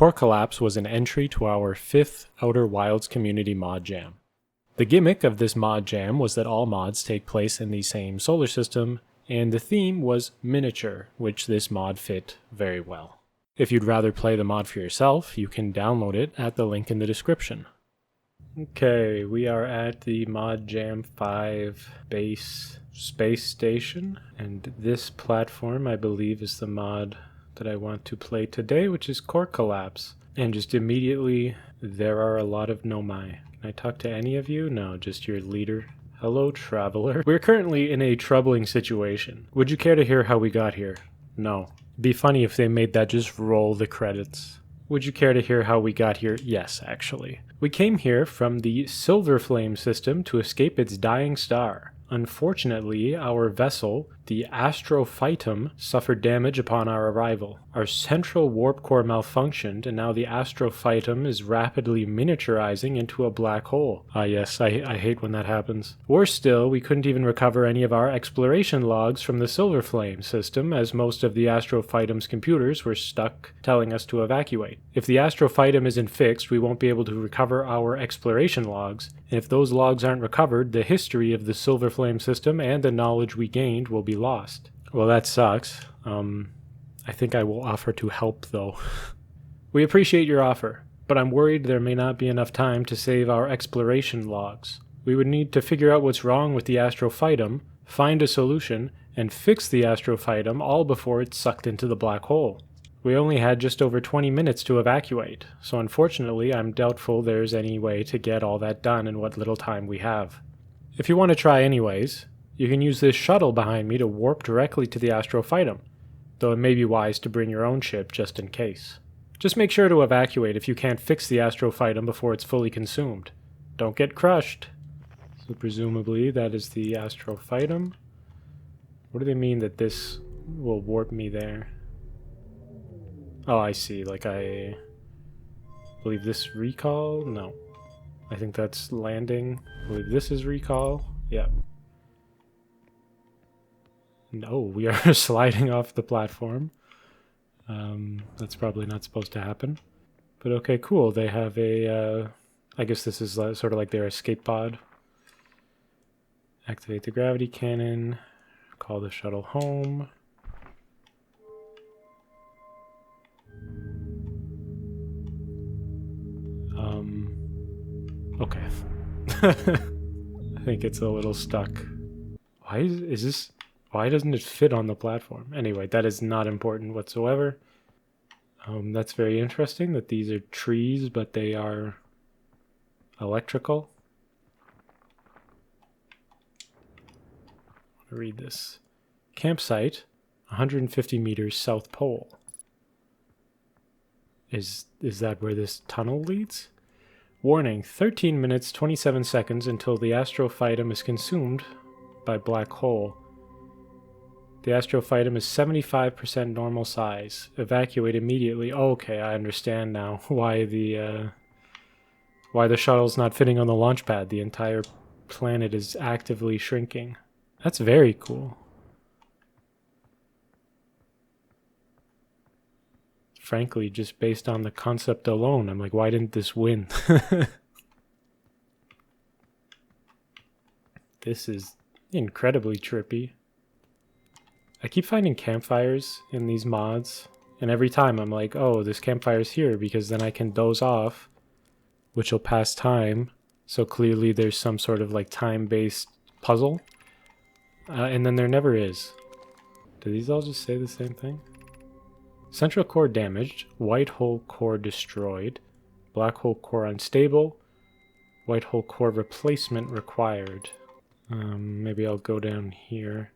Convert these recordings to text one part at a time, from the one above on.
Core Collapse was an entry to our 5th Outer Wilds community mod jam. The gimmick of this mod jam was that all mods take place in the same solar system, and the theme was miniature, which this mod fit very well. If you'd rather play the mod for yourself, you can download it at the link in the description. Okay, we are at the Mod Jam 5 base space station, and this platform I believe is the mod that I want to play today, which is Core Collapse. And just immediately, there are a lot of Nomai. Can I talk to any of you? No, just your leader. Hello, traveler. We're currently in a troubling situation. Would you care to hear how we got here? No. It'd be funny if they made that just roll the credits. Would you care to hear how we got here? Yes, actually. We came here from the Silver Flame system to escape its dying star. Unfortunately, our vessel, the Astrophytum, suffered damage upon our arrival. Our central warp core malfunctioned, and now the Astrophytum is rapidly miniaturizing into a black hole. Ah yes, I hate when that happens. Worse still, we couldn't even recover any of our exploration logs from the Silver Flame system, as most of the Astrophytum's computers were stuck telling us to evacuate. If the Astrophytum isn't fixed, we won't be able to recover our exploration logs, and if those logs aren't recovered, the history of the Silver Flame system and the knowledge we gained will be lost. Well, that sucks. I think I will offer to help, though. We appreciate your offer, but I'm worried there may not be enough time to save our exploration logs. We would need to figure out what's wrong with the Astrophytum, find a solution, and fix the Astrophytum all before it's sucked into the black hole. We only had just over 20 minutes to evacuate, so unfortunately I'm doubtful there's any way to get all that done in what little time we have. If you want to try anyways, you can use this shuttle behind me to warp directly to the Astrophytum, though it may be wise to bring your own ship just in case. Just make sure to evacuate if you can't fix the Astrophytum before it's fully consumed. Don't get crushed. So presumably that is the Astrophytum. What do they mean that this will warp me there? Oh, I see. Like, I believe this recall? No. I think that's landing. I believe this is recall. Yeah. No, we are sliding off the platform. That's probably not supposed to happen. But okay, cool. They have a, I guess this is sort of like their escape pod. Activate the gravity cannon. Call the shuttle home. Okay. I think it's a little stuck. Why is this... Why doesn't it fit on the platform? Anyway, that is not important whatsoever. That's very interesting that these are trees, but they are electrical. I'll read this. Campsite, 150 meters south pole. Is that where this tunnel leads? Warning, 13 minutes 27 seconds until the Astrophytum is consumed by black hole. The Astrophytum is 75% normal size. Evacuate immediately. Oh, okay, I understand now why the shuttle's not fitting on the launch pad. The entire planet is actively shrinking. That's very cool. Frankly, just based on the concept alone, I'm like, why didn't this win? This is incredibly trippy. I keep finding campfires in these mods, and every time I'm like, oh, this campfire's here, because then I can doze off, which will pass time, so clearly there's some sort of like time-based puzzle, and then there never is. Do these all just say the same thing? Central core damaged, white hole core destroyed, black hole core unstable, white hole core replacement required. Maybe I'll go down here.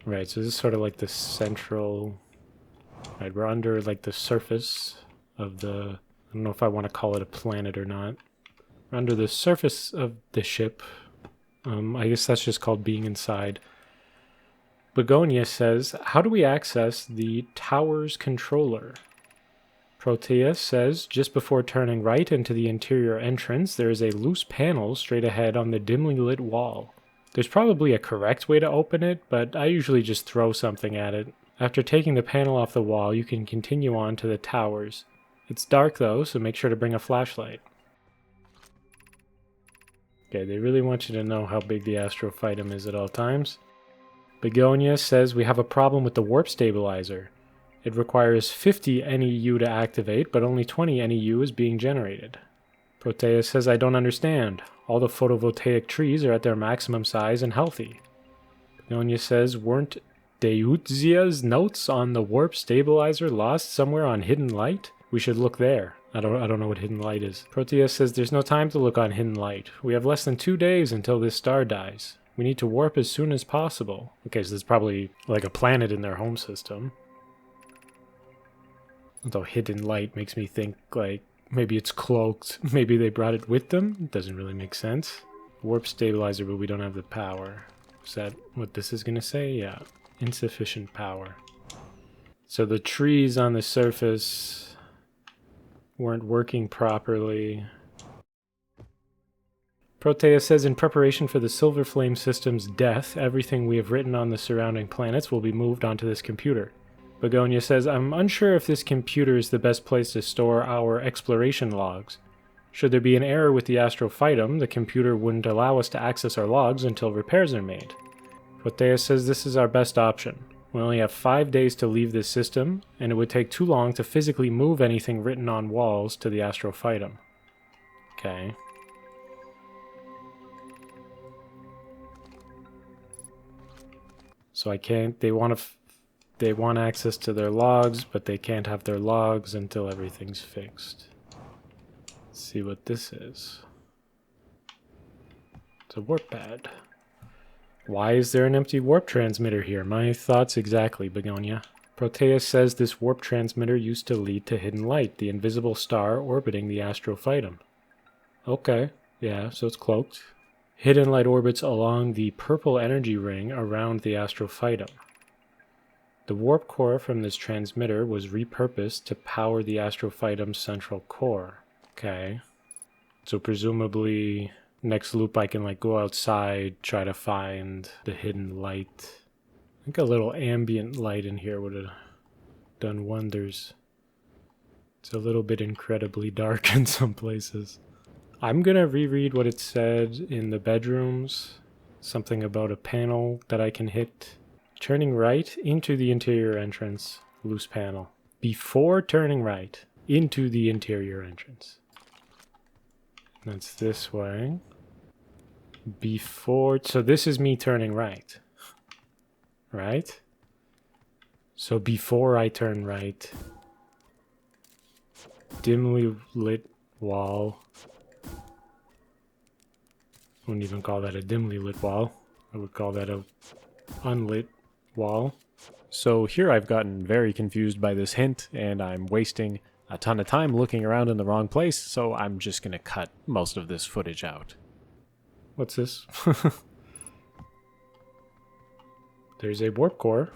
Right, so this is sort of like the central... Right, we're under like the surface of the... I don't know if I want to call it a planet or not. We're under the surface of the ship. I guess that's just called being inside. Begonia says, how do we access the tower's controller? Proteus says, just before turning right into the interior entrance, there is a loose panel straight ahead on the dimly lit wall. There's probably a correct way to open it, but I usually just throw something at it. After taking the panel off the wall, you can continue on to the towers. It's dark though, so make sure to bring a flashlight. Okay, they really want you to know how big the astrophytum is at all times. Begonia says we have a problem with the warp stabilizer. It requires 50 NEU to activate, but only 20 NEU is being generated. Proteus says I don't understand. All the photovoltaic trees are at their maximum size and healthy. Begonia says weren't Deutzia's notes on the warp stabilizer lost somewhere on Hidden Light? We should look there. I don't know what Hidden Light is. Proteus says there's no time to look on Hidden Light. We have less than 2 days until this star dies. We need to warp as soon as possible. Okay, so there's probably like a planet in their home system. Although Hidden Light makes me think like maybe it's cloaked. Maybe they brought it with them. It doesn't really make sense. Warp stabilizer, but we don't have the power. Is that what this is going to say? Yeah. Insufficient power. So the trees on the surface weren't working properly. Proteus says in preparation for the Silver Flame system's death, everything we have written on the surrounding planets will be moved onto this computer. Begonia says, I'm unsure if this computer is the best place to store our exploration logs. Should there be an error with the astrophytum, the computer wouldn't allow us to access our logs until repairs are made. Proteus says this is our best option. We only have 5 days to leave this system, and it would take too long to physically move anything written on walls to the astrophytum. Okay. So I can't, they want access to their logs, but they can't have their logs until everything's fixed. Let's see what this is. It's a warp pad. Why is there an empty warp transmitter here? My thoughts exactly, Begonia. Proteus says this warp transmitter used to lead to Hidden Light, the invisible star orbiting the astrophytum. Okay, yeah, so it's cloaked. Hidden Light orbits along the purple energy ring around the astrophytum. The warp core from this transmitter was repurposed to power the astrophytum's central core. Okay. So presumably, next loop I can like go outside, try to find the hidden light. I think a little ambient light in here would have done wonders. It's a little bit incredibly dark in some places. I'm gonna reread what it said in the bedrooms. Something about a panel that I can hit. Turning right into the interior entrance, loose panel. Before turning right into the interior entrance. That's this way. Before, so this is me turning right. Right? So before I turn right, dimly lit wall. I wouldn't even call that a dimly lit wall. I would call that a unlit wall. So here I've gotten very confused by this hint, and I'm wasting a ton of time looking around in the wrong place, so I'm just gonna cut most of this footage out. What's this? There's a warp core.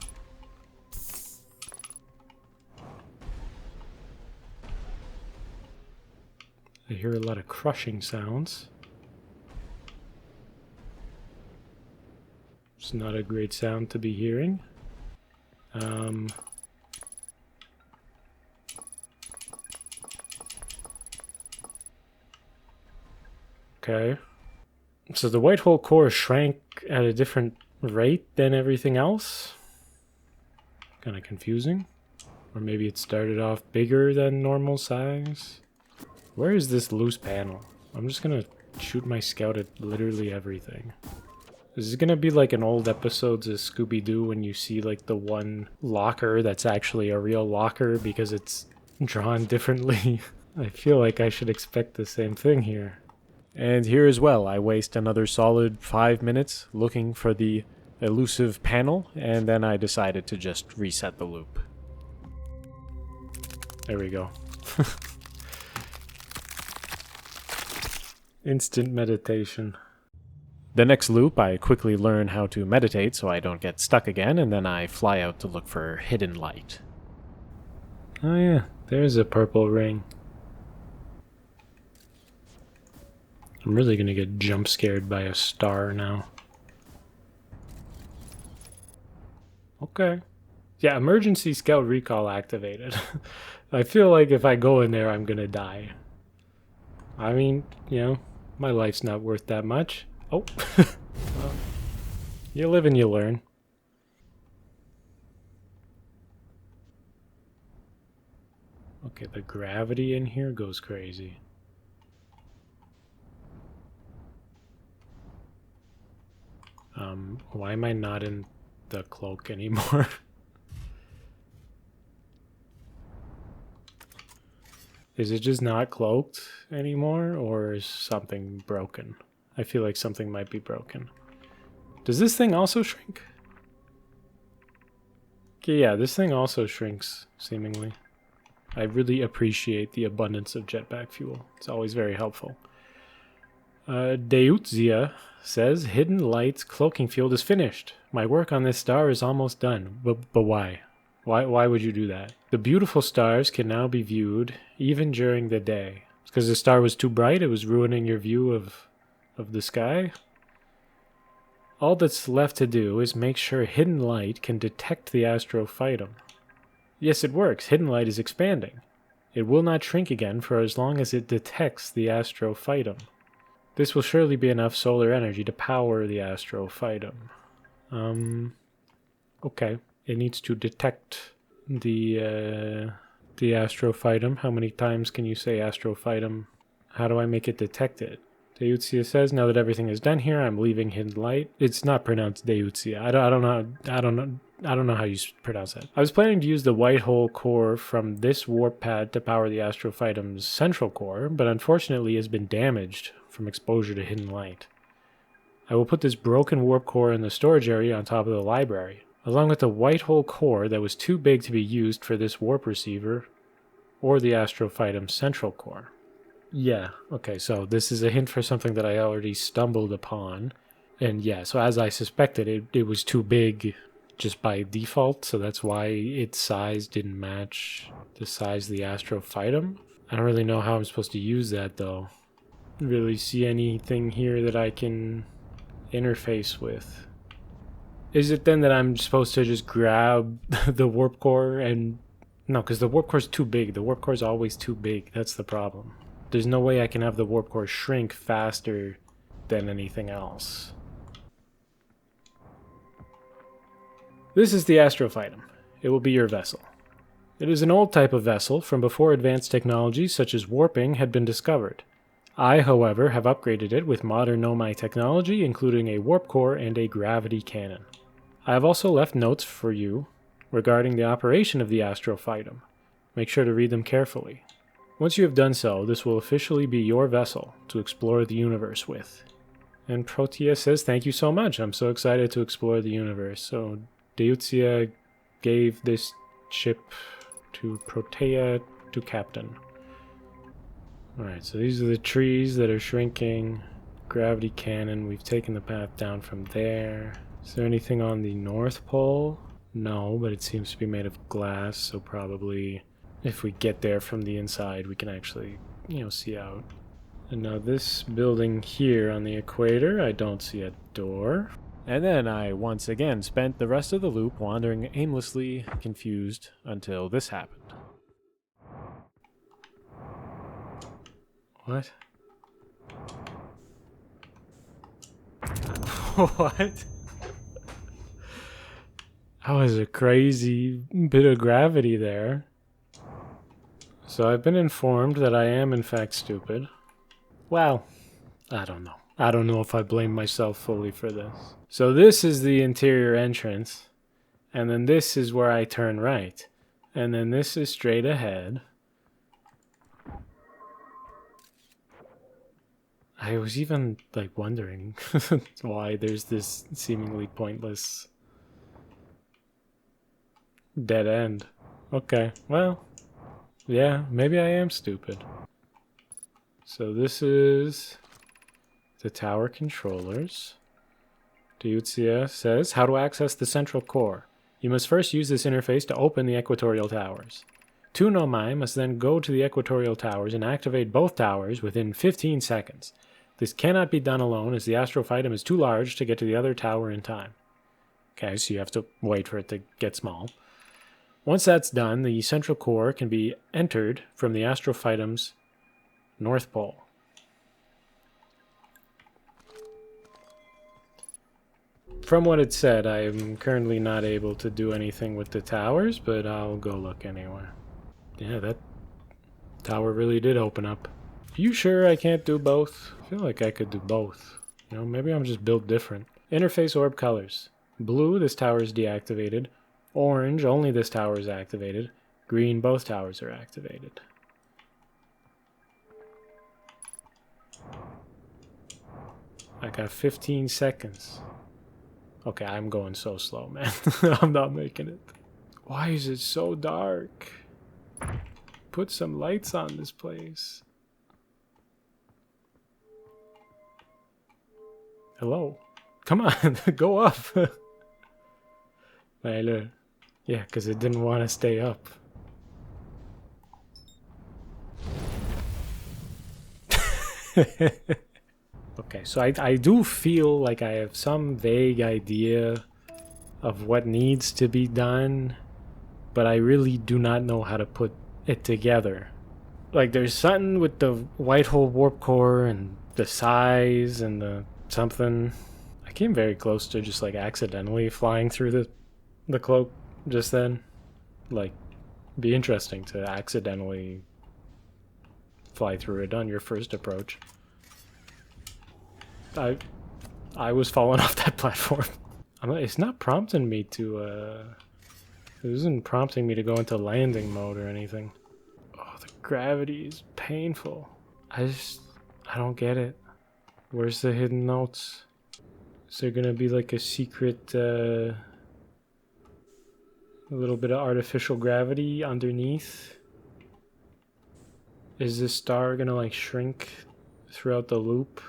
I hear a lot of crushing sounds. It's not a great sound to be hearing. Okay. So the white hole core shrank at a different rate than everything else? Kind of confusing. Or maybe it started off bigger than normal size? Where is this loose panel? I'm just gonna shoot my scout at literally everything. This is gonna be like an old episodes of Scooby-Doo when you see like the one locker that's actually a real locker because it's drawn differently. I feel like I should expect the same thing here. And here as well, I waste another solid 5 minutes looking for the elusive panel, and then I decided to just reset the loop. There we go. Instant meditation. The next loop, I quickly learn how to meditate so I don't get stuck again, and then I fly out to look for hidden light. Oh yeah, there's a purple ring. I'm really gonna get jump scared by a star now. Okay. Yeah, emergency scout recall activated. I feel like if I go in there, I'm gonna die. I mean, you know, my life's not worth that much. Oh, well, you live and you learn. Okay, the gravity in here goes crazy. Why am I not in the cloak anymore? Is it just not cloaked anymore, or is something broken? I feel like something might be broken. Does this thing also shrink? Okay, yeah, this thing also shrinks, seemingly. I really appreciate the abundance of jetpack fuel. It's always very helpful. Deutzia says, Hidden Light's cloaking field is finished. My work on this star is almost done. But why? Why would you do that? The beautiful stars can now be viewed even during the day. Because the star was too bright, it was ruining your view of the sky? All that's left to do is make sure Hidden Light can detect the astrophytum. Yes, it works. Hidden Light is expanding. It will not shrink again for as long as it detects the astrophytum. This will surely be enough solar energy to power the astrophytum. Okay. It needs to detect the astrophytum. How many times can you say astrophytum? How do I make it detect it? Deutzia says, now that everything is done here, I'm leaving Hidden Light. It's not pronounced Deutzia. I don't know how you pronounce that. I was planning to use the white hole core from this warp pad to power the astrophytum's central core, but unfortunately has been damaged from exposure to Hidden Light. I will put this broken warp core in the storage area on top of the library, along with the white hole core that was too big to be used for this warp receiver or the astrophytum's central core. Yeah, okay, so this is a hint for something that I already stumbled upon. And yeah, so as I suspected, it was too big just by default, so that's why its size didn't match the size of the astrophytum. I don't really know how I'm supposed to use that, though. Don't really see anything here that I can interface with. Is it then that I'm supposed to just grab the warp core and... No, because the warp core is too big. The warp core is always too big. That's the problem. There's no way I can have the warp core shrink faster than anything else. This is the astrophytum. It will be your vessel. It is an old type of vessel from before advanced technologies such as warping had been discovered. I, however, have upgraded it with modern Nomai technology, including a warp core and a gravity cannon. I have also left notes for you regarding the operation of the astrophytum. Make sure to read them carefully. Once you have done so, this will officially be your vessel to explore the universe with. And Protea says, thank you so much. I'm so excited to explore the universe. So Deutzia gave this ship to Protea to captain. Alright, so these are the trees that are shrinking. Gravity cannon. We've taken the path down from there. Is there anything on the North Pole? No, but it seems to be made of glass, so probably... if we get there from the inside, we can actually, see out. And now this building here on the equator, I don't see a door. And then I once again spent the rest of the loop wandering aimlessly, confused, until this happened. What? What? That was a crazy bit of gravity there. So I've been informed that I am in fact stupid. Well, I don't know. I don't know if I blame myself fully for this. So this is the interior entrance, and then this is where I turn right, and then this is straight ahead. I was even wondering why there's this seemingly pointless dead end. Okay, well, yeah, maybe I am stupid. So this is the tower controllers. Deutzia says, how to access the central core. You must first use this interface to open the equatorial towers. Two Nomai must then go to the equatorial towers and activate both towers within 15 seconds. This cannot be done alone as the astrophytum is too large to get to the other tower in time. Okay, so you have to wait for it to get small. Once that's done, the central core can be entered from the Astrophytum's North Pole. From what it said, I am currently not able to do anything with the towers, but I'll go look anyway. Yeah, that tower really did open up. You sure I can't do both? I feel like I could do both. You know, maybe I'm just built different. Interface orb colors. Blue, this tower is deactivated. Orange, only this tower is activated. Green, both towers are activated. I got 15 seconds. Okay, I'm going so slow, man. I'm not making it. Why is it so dark? Put some lights on this place. Hello? Come on, go up. Yeah, because it didn't want to stay up. Okay, so I do feel like I have some vague idea of what needs to be done, but I really do not know how to put it together. Like, there's something with the white hole warp core and the size and the something. I came very close to just like accidentally flying through the cloak just then. Like, be interesting to accidentally fly through it on your first approach. I was falling off that platform. It's not prompting me to, it isn't prompting me to go into landing mode or anything. Oh, the gravity is painful. I don't get it. Where's the hidden notes? Is there gonna be like a secret, a little bit of artificial gravity underneath? Is this star gonna like shrink throughout the loop,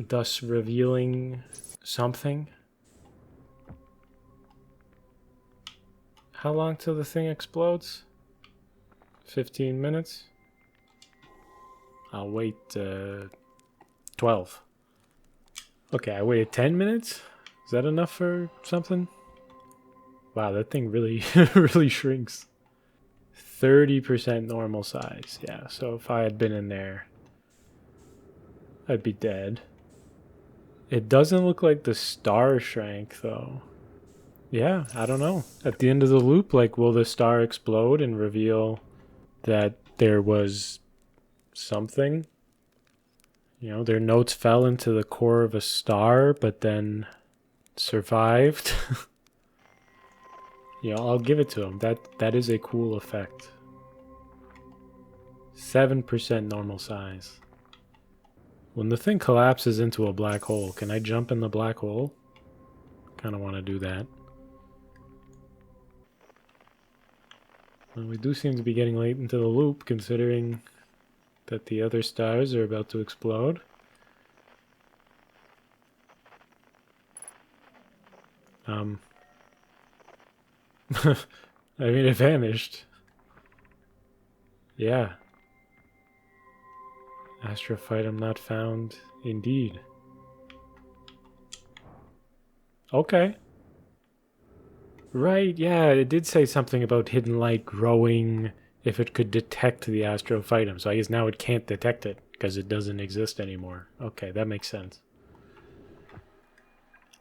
thus revealing something? How long till the thing explodes? 15 minutes? I'll wait 12. Okay, I waited 10 minutes? Is that enough for something? Wow, that thing really, really shrinks. 30% normal size. Yeah, so if I had been in there, I'd be dead. It doesn't look like the star shrank, though. Yeah, I don't know. At the end of the loop, like, will the star explode and reveal that there was something? You know, their notes fell into the core of a star, but then survived. You know, I'll give it to them. That is a cool effect. 7% normal size. When the thing collapses into a black hole, can I jump in the black hole? Kind of want to do that. Well, we do seem to be getting late into the loop, considering that the other stars are about to explode. I mean, it vanished. Yeah. Astrophytum not found, indeed. Okay. Right, yeah, it did say something about hidden light growing if it could detect the Astrophytum. So I guess now it can't detect it because it doesn't exist anymore. Okay, that makes sense.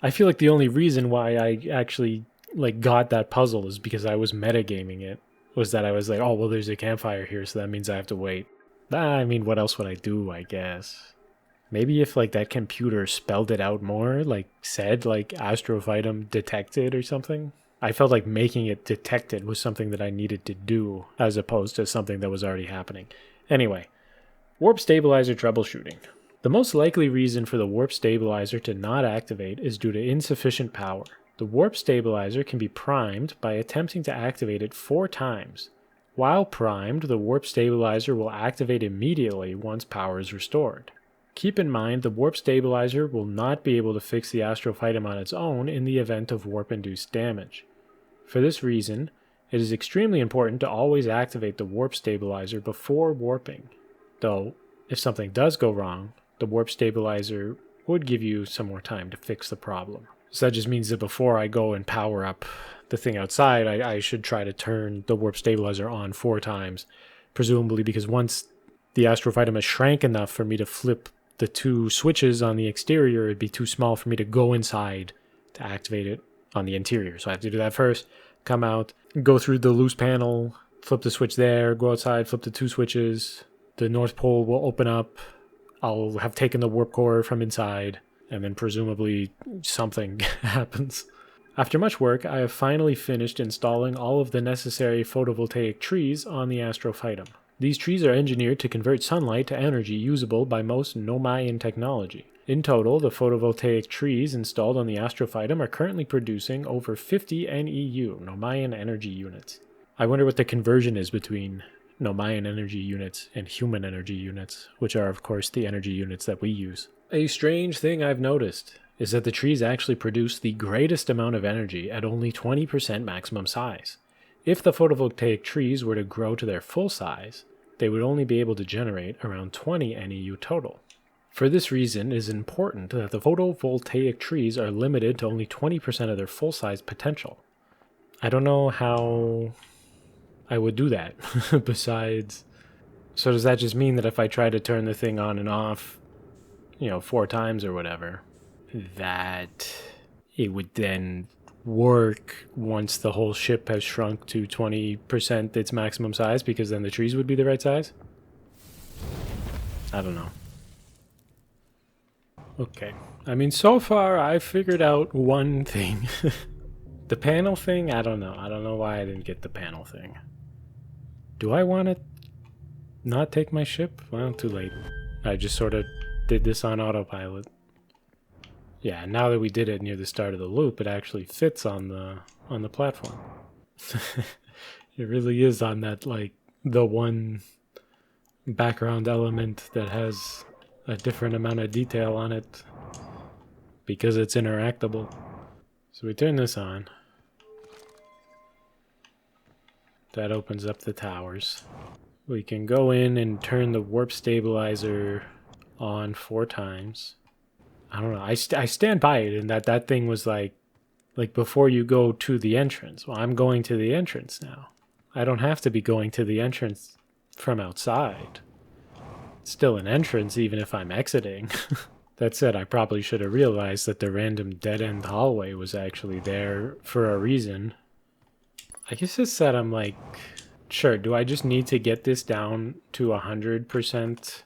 I feel like the only reason why I actually like got that puzzle is because I was metagaming it. Was that I was like, oh, well, there's a campfire here, so that means I have to wait. I mean, what else would I do, I guess? Maybe if, like, that computer spelled it out more, like, said, like, Astrophytum detected or something. I felt like making it detected was something that I needed to do, as opposed to something that was already happening. Anyway, warp stabilizer troubleshooting. The most likely reason for the warp stabilizer to not activate is due to insufficient power. The warp stabilizer can be primed by attempting to activate it 4 times. While primed, the warp stabilizer will activate immediately once power is restored. Keep in mind, the warp stabilizer will not be able to fix the Astrophytum on its own in the event of warp-induced damage. For this reason, it is extremely important to always activate the warp stabilizer before warping. Though, if something does go wrong, the warp stabilizer would give you some more time to fix the problem. So that just means that before I go and power up the thing outside, I should try to turn the warp stabilizer on 4 times, presumably because once the astrophytum has shrank enough for me to flip the 2 switches on the exterior, it'd be too small for me to go inside to activate it on the interior. So I have to do that first, come out, go through the loose panel, flip the switch there, go outside, flip the 2 switches. The North Pole will open up. I'll have taken the warp core from inside, and then presumably something happens. After much work, I have finally finished installing all of the necessary photovoltaic trees on the astrophytum. These trees are engineered to convert sunlight to energy usable by most Nomaian technology. In total, the photovoltaic trees installed on the astrophytum are currently producing over 50 NEU, Nomaian energy units. I wonder what the conversion is between Nomaian energy units and human energy units, which are of course the energy units that we use. A strange thing I've noticed is that the trees actually produce the greatest amount of energy at only 20% maximum size. If the photovoltaic trees were to grow to their full size, they would only be able to generate around 20 NEU total. For this reason, it is important that the photovoltaic trees are limited to only 20% of their full-size potential. I don't know how I would do that, besides... So does that just mean that if I try to turn the thing on and off, 4 times or whatever, that it would then work once the whole ship has shrunk to 20% its maximum size, because then the trees would be the right size? I don't know. Okay. I mean, so far I figured out one thing. The panel thing, I don't know. I don't know why I didn't get the panel thing. Do I want to not take my ship? Well, too late. I just sort of did this on autopilot. Yeah, now that we did it near the start of the loop, it actually fits on the platform. It really is on that, like, the one background element that has a different amount of detail on it because it's interactable. So we turn this on. That opens up the towers. We can go in and turn the warp stabilizer on 4 times. I don't know. I stand by it, and that thing was like before you go to the entrance. Well, I'm going to the entrance now. I don't have to be going to the entrance from outside. It's still an entrance even if I'm exiting. That said, I probably should have realized that the random dead-end hallway was actually there for a reason. I guess it's that I'm like, sure, do I just need to get this down to 100%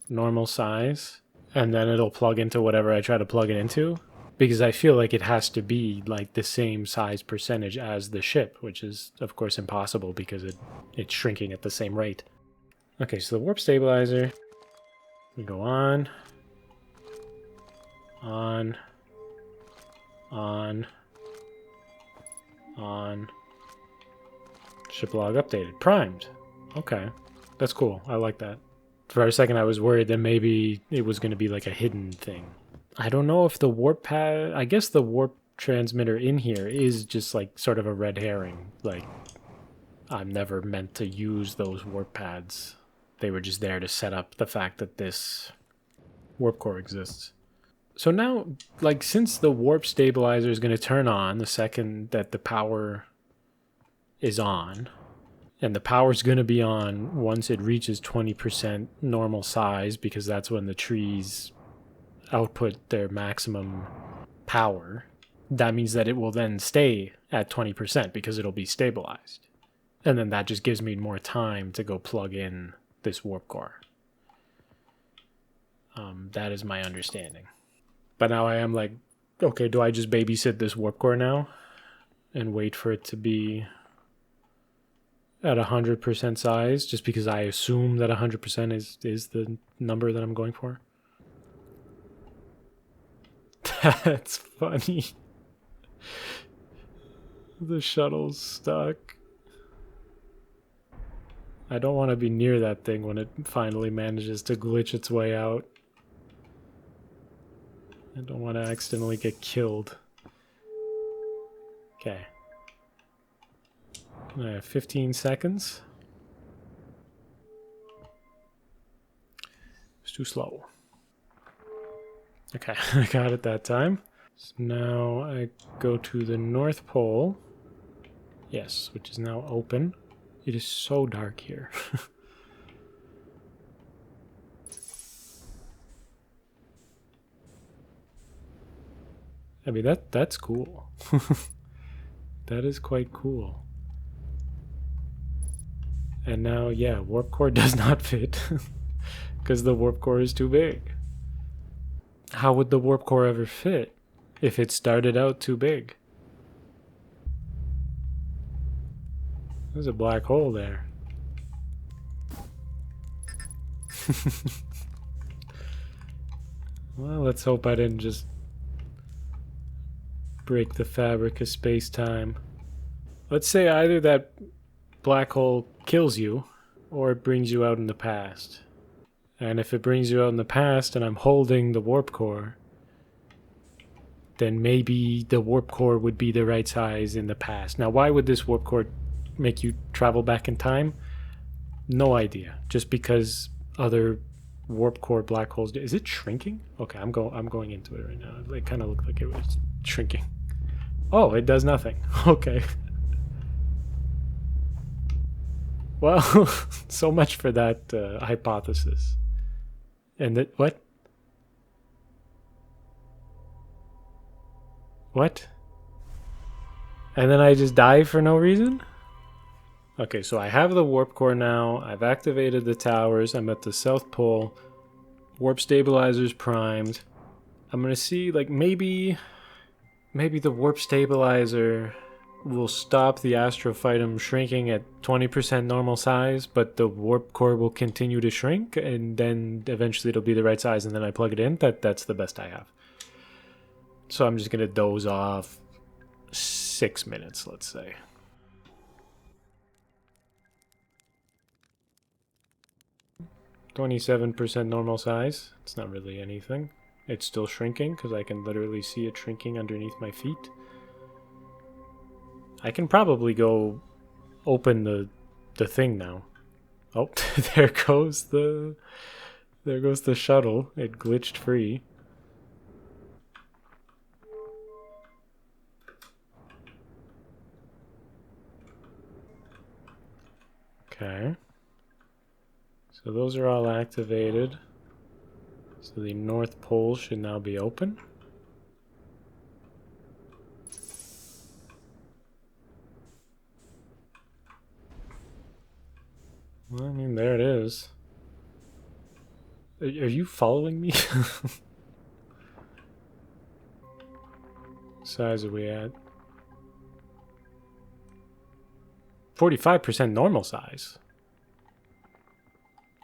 normal size? And then it'll plug into whatever I try to plug it into? Because I feel like it has to be like the same size percentage as the ship, which is of course impossible because it's shrinking at the same rate. Okay, so the warp stabilizer, we go on, on, ship log updated, primed. Okay, that's cool, I like that. For a second I was worried that maybe it was going to be like a hidden thing. I don't know if the warp pad, I guess the warp transmitter in here is just like sort of a red herring. Like, I'm never meant to use those warp pads. They were just there to set up the fact that this warp core exists. So now, like, since the warp stabilizer is going to turn on the second that the power is on, and the power's going to be on once it reaches 20% normal size, because that's when the trees output their maximum power, that means that it will then stay at 20% because it'll be stabilized. And then that just gives me more time to go plug in this warp core. That is my understanding. But now I am like, okay, do I just babysit this warp core now and wait for it to be at 100% size just because I assume that 100% is the number that I'm going for? That's funny. The shuttle's stuck. I don't want to be near that thing when it finally manages to glitch its way out. I don't want to accidentally get killed. Okay. I have 15 seconds. It's too slow. Okay, I got it that time. So now I go to the North Pole. Yes, which is now open. It is so dark here. I mean, that's cool. That is quite cool. And now, yeah, warp core does not fit because the warp core is too big. How would the warp core ever fit if it started out too big? There's a black hole there. Well, let's hope I didn't just break the fabric of space-time. Let's say either that black hole kills you or it brings you out in the past. And if it brings you out in the past and I'm holding the warp core, then maybe the warp core would be the right size in the past. Now, why would this warp core make you travel back in time? No idea. Just because other warp core black holes do. Is it shrinking? Okay, I'm going into it right now. It kind of looked like it was shrinking. Oh, it does nothing. Okay. Well, so much for that hypothesis. And that what? What? And then I just die for no reason? Okay, so I have the warp core now. I've activated the towers. I'm at the South Pole. Warp stabilizer's primed. I'm gonna see, like, maybe the warp stabilizer will stop the astrophytum shrinking at 20% normal size, but the warp core will continue to shrink, and then eventually it'll be the right size, and then I plug it in. That's the best I have. So I'm just gonna doze off 6 minutes, let's say. 27% normal size. It's not really anything. It's still shrinking because I can literally see it shrinking underneath my feet. I can probably go open the thing now. Oh, there goes the shuttle. It glitched free. Okay. So those are all activated. So the North Pole should now be open. Well, I mean, there it is. Are you following me? Size are we at? 45% normal size.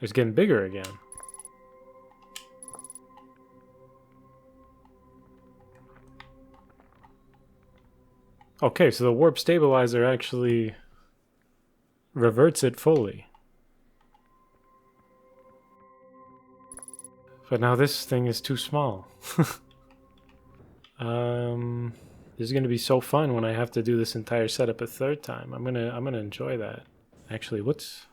It's getting bigger again. Okay, so the warp stabilizer actually reverts it fully. But now this thing is too small. This is gonna be so fun when I have to do this entire setup a third time. I'm gonna enjoy that. Actually, what's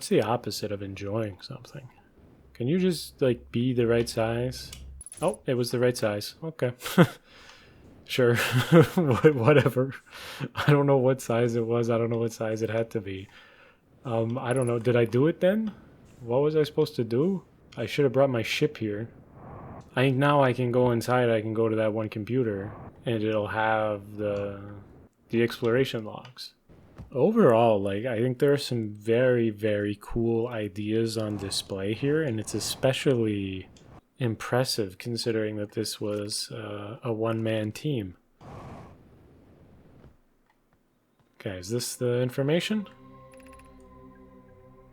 the opposite of enjoying something? Can you just like be the right size? Oh, it was the right size. Okay. Sure. Whatever. I don't know what size it was. I don't know what size it had to be. I don't know. Did I do it then? What was I supposed to do? I should have brought my ship here. I think now I can go inside. I can go to that one computer and it'll have the exploration logs. Overall, like, I think there are some very, very cool ideas on display here, and it's especially impressive considering that this was a one-man team. Okay, is this the information?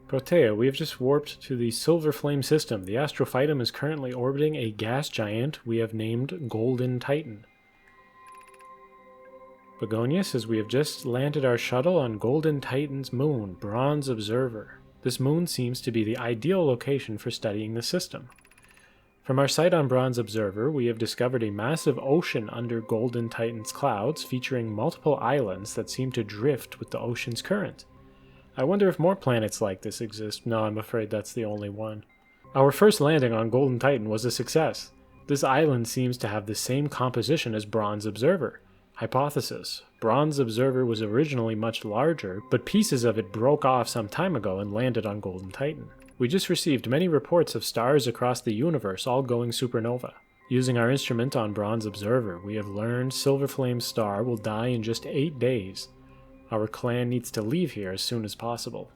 Protea, we have just warped to the Silver Flame system. The astrophytum is currently orbiting a gas giant we have named Golden Titan. Begonia says we have just landed our shuttle on Golden Titan's moon, Bronze Observer. This moon seems to be the ideal location for studying the system. From our site on Bronze Observer, we have discovered a massive ocean under Golden Titan's clouds featuring multiple islands that seem to drift with the ocean's current. I wonder if more planets like this exist. No, I'm afraid that's the only one. Our first landing on Golden Titan was a success. This island seems to have the same composition as Bronze Observer. Hypothesis: Bronze Observer was originally much larger, but pieces of it broke off some time ago and landed on Golden Titan. We just received many reports of stars across the universe all going supernova. Using our instrument on Bronze Observer, we have learned Silver Flame's star will die in just 8 days. Our clan needs to leave here as soon as possible.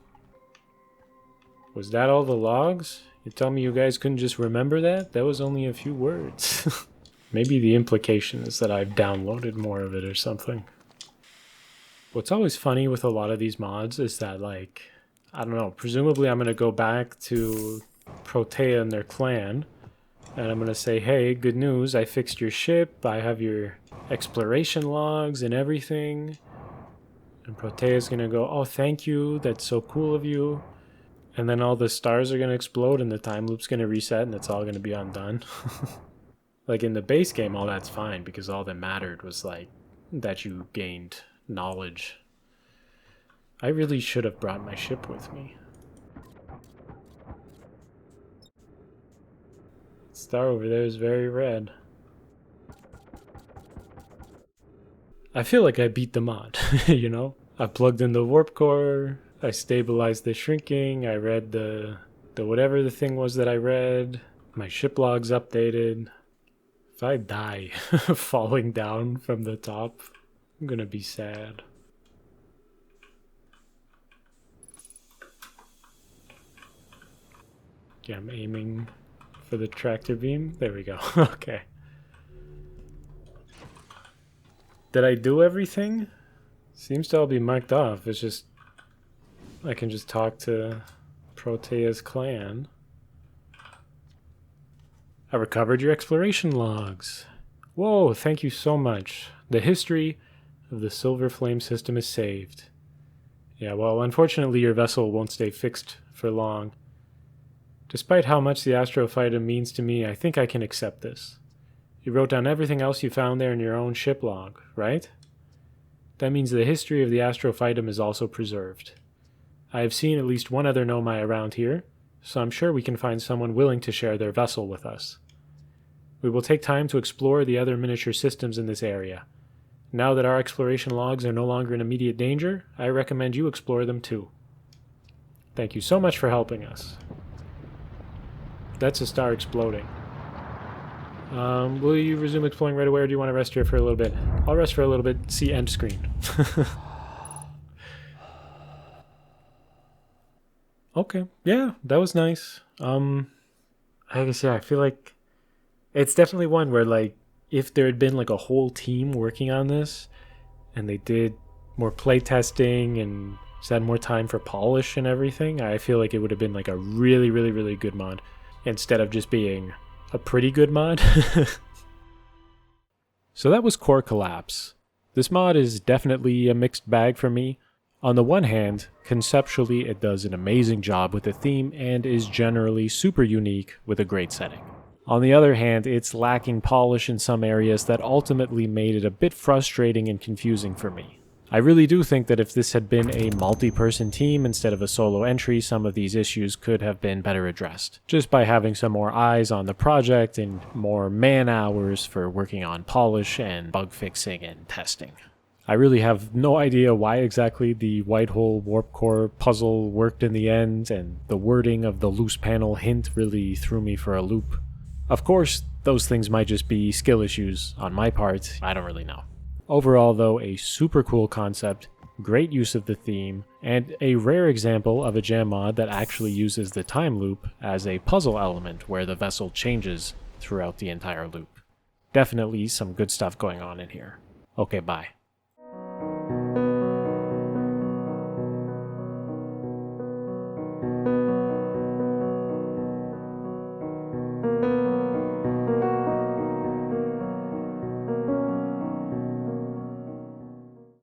Was that all the logs? You tell me you guys couldn't just remember that? That was only a few words. Maybe the implication is that I've downloaded more of it or something. What's always funny with a lot of these mods is that, like, I don't know, presumably I'm going to go back to Protea and their clan, and I'm going to say, hey, good news, I fixed your ship, I have your exploration logs and everything. And Protea's going to go, oh, thank you, that's so cool of you. And then all the stars are going to explode and the time loop's going to reset and it's all going to be undone. Like in the base game, all that's fine because all that mattered was like that you gained knowledge. I really should have brought my ship with me. Star over there is very red. I feel like I beat the mod, you know? I plugged in the warp core, I stabilized the shrinking, I read the whatever the thing was that I read, my ship log's updated. If I die falling down from the top, I'm gonna be sad. Okay, I'm aiming for the tractor beam. There we go. Okay. Did I do everything? Seems to all be marked off. It's just I can just talk to Protea's clan. I recovered your exploration logs. Whoa, thank you so much. The history of the Silver Flame system is saved. Yeah, well, unfortunately your vessel won't stay fixed for long. Despite how much the Astrophytum means to me, I think I can accept this. You wrote down everything else you found there in your own ship log, right? That means the history of the Astrophytum is also preserved. I have seen at least one other Nomai around here, so I'm sure we can find someone willing to share their vessel with us. We will take time to explore the other miniature systems in this area. Now that our exploration logs are no longer in immediate danger, I recommend you explore them too. Thank you so much for helping us. That's a star exploding. Will you resume exploring right away, or do you want to rest here for a little bit? I'll rest for a little bit. See end screen. Okay, yeah, that was nice. Like I said, I feel like it's definitely one where, like, if there had been like a whole team working on this, and they did more playtesting and had more time for polish and everything, I feel like it would have been like a really, really, really good mod, instead of just being a pretty good mod. So that was Core Collapse. This mod is definitely a mixed bag for me. On the one hand, conceptually it does an amazing job with the theme and is generally super unique with a great setting. On the other hand, it's lacking polish in some areas that ultimately made it a bit frustrating and confusing for me. I really do think that if this had been a multi-person team instead of a solo entry, some of these issues could have been better addressed, just by having some more eyes on the project and more man-hours for working on polish and bug fixing and testing. I really have no idea why exactly the white hole warp core puzzle worked in the end, and the wording of the loose panel hint really threw me for a loop. Of course, those things might just be skill issues on my part, I don't really know. Overall though, a super cool concept, great use of the theme, and a rare example of a jam mod that actually uses the time loop as a puzzle element where the vessel changes throughout the entire loop. Definitely some good stuff going on in here. Okay, bye.